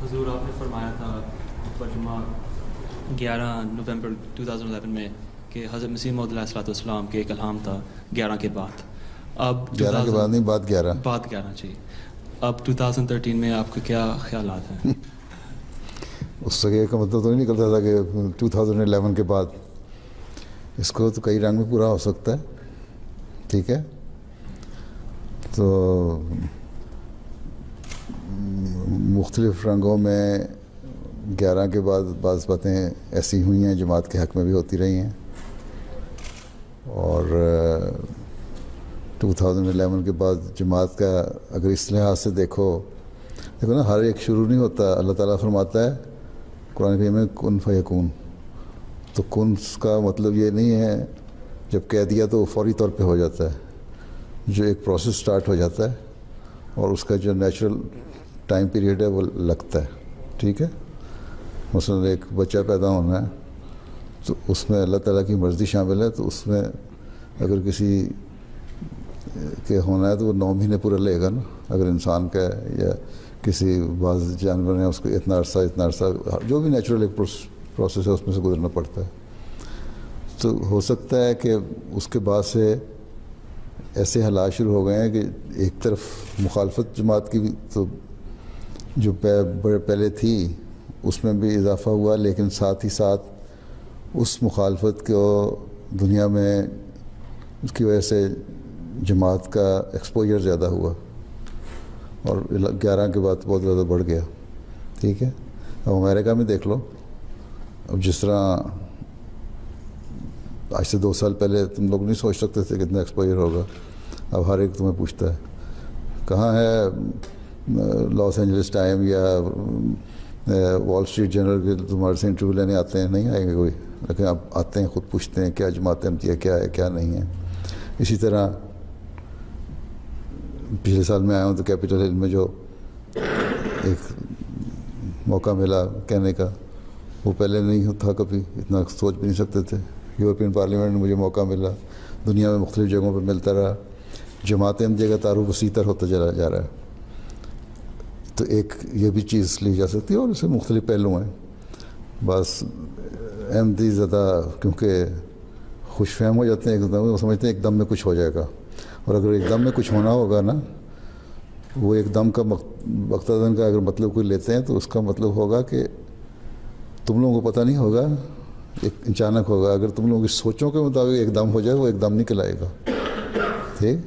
حضور آپ نے فرمایا تھا ترجمہ 11 نومبر 2011 میں کہ حضرت مسیح موعود علیہ السلام کے ایک الہام تھا 11 کے بعد. اب 11 کے بعد نہیں، بعد 11 بعد 11 جی. اب 2013 میں آپ کے کیا خیالات ہیں؟ اس سے کا مطلب تو نہیں نکلتا تھا کہ 2011 کے بعد. اس کو تو کئی رنگ میں پورا ہو سکتا ہے. ٹھیک ہے، تو مختلف رنگوں میں 11 کے بعد بعض باتیں ایسی ہوئی ہیں جماعت کے حق میں بھی ہوتی رہی ہیں. اور 2011 کے بعد جماعت کا اگر اس لحاظ سے دیکھو نا، ہر ایک شروع نہیں ہوتا. اللہ تعالیٰ فرماتا ہے قرآن کریم میں کن فیکون. تو کن کا مطلب یہ نہیں ہے جب کہہ دیا تو فوری طور پہ ہو جاتا ہے. جو ایک پروسیس سٹارٹ ہو جاتا ہے اور اس کا جو نیچرل ٹائم پیریڈ ہے وہ لگتا ہے. ٹھیک ہے، مثلا ایک بچہ پیدا ہونا ہے تو اس میں اللہ تعالیٰ کی مرضی شامل ہے. تو اس میں اگر کسی کے ہونا ہے تو وہ 9 مہینے پورا لے گا نا. اگر انسان کا ہے یا کسی بعض جانور ہیں اس کو اتنا عرصہ جو بھی نیچرل ایک پروسیس ہے اس میں سے گزرنا پڑتا ہے. تو ہو سکتا ہے کہ اس کے بعد سے ایسے حالات شروع ہو گئے ہیں کہ ایک طرف مخالفت جماعت کی بھی تو جو پہلے تھی اس میں بھی اضافہ ہوا، لیکن ساتھ ہی ساتھ اس مخالفت کو دنیا میں اس کی وجہ سے جماعت کا ایکسپوجر زیادہ ہوا اور 11 کے بعد بہت زیادہ بڑھ گیا. ٹھیک ہے، اب امریکہ میں دیکھ لو. اب جس طرح آج سے 2 سال پہلے تم لوگ نہیں سوچ سکتے تھے کتنا ایکسپوجر ہوگا. اب ہر ایک تمہیں پوچھتا ہے کہاں ہے لاس اینجلس ٹائم یا وال اسٹریٹ جرنل کے تمہارے سے انٹرویو لینے آتے ہیں. نہیں آئیں گے کوئی، لیکن اب آتے ہیں، خود پوچھتے ہیں کیا جماعت احمدیہ کیا ہے کیا نہیں ہے. اسی طرح پچھلے سال میں آیا ہوں تو کیپٹل ہل میں جو ایک موقع ملا کہنے کا، وہ پہلے نہیں تھا، کبھی اتنا سوچ بھی نہیں سکتے تھے. یورپین پارلیمنٹ میں مجھے موقع ملا، دنیا میں مختلف جگہوں پہ ملتا رہا. جماعت احمدیہ کا تعارف وسیع تر ہوتا چلا جا رہا ہے. تو ایک یہ بھی چیز لی جا سکتی ہے اور اس سے مختلف پہلو ہیں. بس احمدی زیادہ کیونکہ خوش فہم ہو جاتے ہیں ایک دم، وہ سمجھتے ہیں ایک دم میں کچھ ہو جائے گا. اور اگر ایک دم میں کچھ ہونا ہوگا نا، وہ ایک دم کا مقتضاً کا اگر مطلب کوئی لیتے ہیں تو اس کا مطلب ہوگا کہ تم لوگوں کو پتہ نہیں ہوگا، ایک اچانک ہوگا. اگر تم لوگوں کی سوچوں کے مطابق ایک دم ہو جائے وہ ایک دم نہیں کہلائے گا. ٹھیک.